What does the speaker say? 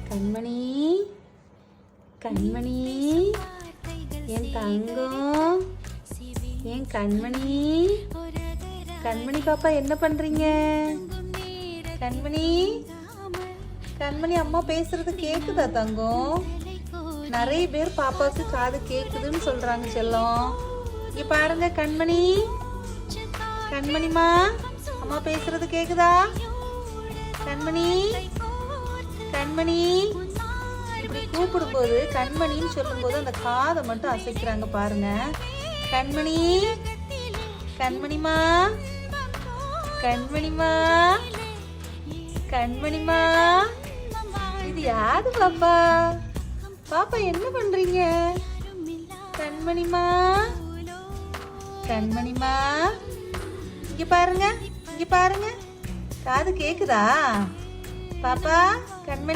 கண்மணி கண்மணி என் தங்கம், என் கண்மணி. கண்மணி பாப்பா என்ன பண்றீங்க? கண்மணி கண்மணி அம்மா பேசுறது கேக்குதா தங்கம்? நிறைய பேர் பாப்பாவுக்கு காது கேக்குதுன்னு சொல்றாங்க செல்லம். இங்க பாருங்க கண்மணி, கண்மணிமா அம்மா பேசுறது கேக்குதா? கண்மணி கண்மணி இப்படி கூப்பிடும்போது கண்மணின்னு சொல்லும்போது அந்த காதை மட்டும் அசைக்கிறாங்க பாருங்க. கண்மணி கண்மணிமா கண்மணிமா கண்மணிமா. இது யாரு பாப்பா? பாப்பா என்ன பண்றீங்க? கண்மணிமா கண்மணிமா இங்க பாருங்க, இங்க பாருங்க. காது கேக்குதா பாப்பா? கண்மணி